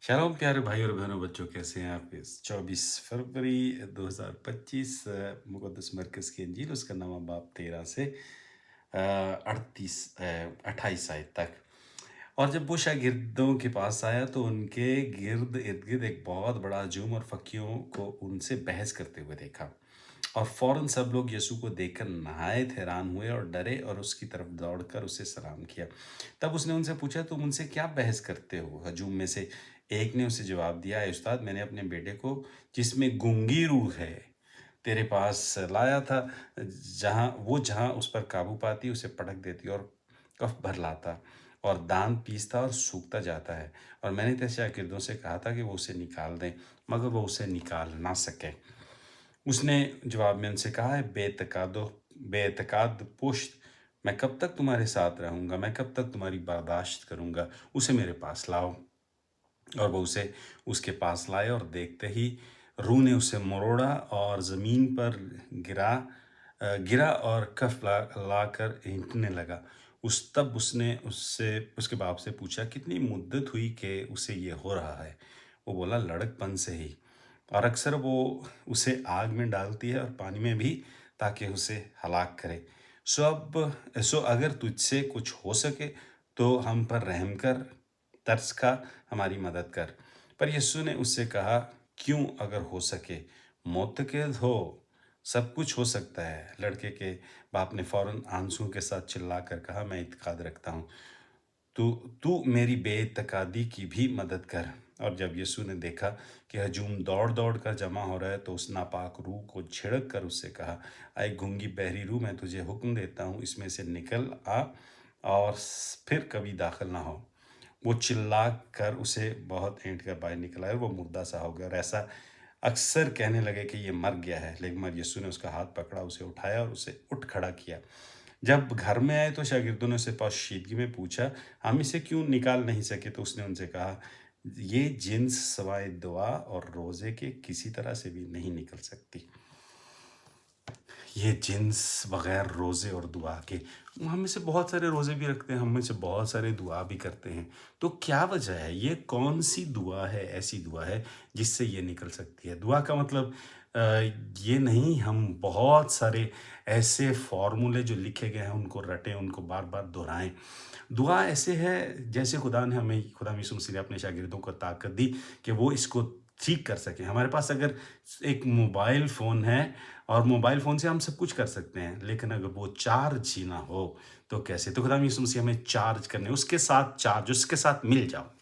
Shalom प्यारे भाई और बहनों, बच्चों कैसे हैं आप? इस 24 फरवरी 2025 मुक़द्दस मरकज़ की इंजील उसका नवां बाब 13 से 28 आयत तक। और जब वो शागिर्दों के पास आया तो उनके इर्द-गिर्द एक बहुत बड़ा हजूम और फकीहों को उनसे बहस करते हुए देखा। और फ़ौरन सब लोग यीशु को देखकर नहायत हैरान हुए और डरे और उसकी तरफ दौड़कर उसे सलाम किया। तब उसने उनसे पूछा, तुम उनसे क्या बहस करते हो? हजूम में से एक ने उसे जवाब दिया, "ऐ उस्ताद, मैंने अपने बेटे को जिसमें गूंगी रूह है तेरे पास लाया था। जहाँ उस पर काबू पाती उसे पटक देती और कफ भर लाता और दांत पीसता और सूखता जाता है। और मैंने तेरे शागिर्दों से कहा था कि वो उसे निकाल दें, मगर वो उसे निकाल ना सके।" उसने जवाब में उनसे कहा, है बेएतकाद पुश्त, मैं कब तक तुम्हारे साथ रहूंगा? मैं कब तक तुम्हारी बर्दाश्त करूंगा? उसे मेरे पास लाओ। और वो उसे उसके पास लाए और देखते ही रूह ने उसे मरोड़ा और ज़मीन पर गिरा और कफ लाकर ऐंठने लगा। तब उसने उससे उसके बाप से पूछा, कितनी मुद्दत हुई कि उसे ये हो रहा है? वो बोला, लड़कपन से ही। और अक्सर वो उसे आग में डालती है और पानी में भी, ताकि उसे हलाक करे। सो अगर तुझसे कुछ हो सके तो हम पर रहम कर, तरस खा, हमारी मदद कर। पर यीशु ने उससे कहा, क्यों अगर हो सके? मोत्तकिद हो, सब कुछ हो सकता है। लड़के के बाप ने फौरन आंसुओं के साथ चिल्लाकर कहा, मैं इत्काद रखता हूँ, तू तू मेरी बेइत्तेकादी की भी मदद कर। और जब यीशु ने देखा कि हजूम दौड़ दौड़ कर जमा हो रहा है तो उस नापाक रूह को छिड़क कर उससे कहा, आए गूंगी बहरी रूह, मैं तुझे हुक्म देता हूँ, इसमें से निकल आ और फिर कभी दाखिल ना हो। वो चिल्ला कर उसे बहुत ऐंठ कर बाहर निकला और वो मुर्दा सा हो गया। और ऐसा अक्सर कहने लगे कि ये मर गया है। लेकिन मर यीशु ने उसका हाथ पकड़ा, उसे उठाया और उसे उठ खड़ा किया। जब घर में आए तो शागिर्दों ने उसे पोशीदगी में पूछा, हम इसे क्यों निकाल नहीं सके? तो उसने उनसे कहा, ये जिन्स सवाए दुआ और रोज़े के किसी तरह से भी नहीं निकल सकती। ये जिन्स बगैर रोज़े और दुआ के, हम में से बहुत सारे रोज़े भी रखते हैं, हम में से बहुत सारे दुआ भी करते हैं। तो क्या वजह है? ये कौन सी दुआ है, ऐसी दुआ है जिससे ये निकल सकती है? दुआ का मतलब अ, ये नहीं हम बहुत सारे ऐसे फॉर्मूले जो लिखे गए हैं उनको रटें, उनको बार बार दोहराएं। दुआ ऐसे है जैसे खुदा यीशु मसीह ने अपने शागिर्दों को ताकत दी कि वो इसको ठीक कर सकें। हमारे पास अगर एक मोबाइल फ़ोन है और मोबाइल फ़ोन से हम सब कुछ कर सकते हैं, लेकिन अगर वो चार्ज ही ना हो तो कैसे? तो खुदा यीशु मसीह हमें चार्ज करने, उसके साथ चार्ज, उसके साथ मिल जाओ।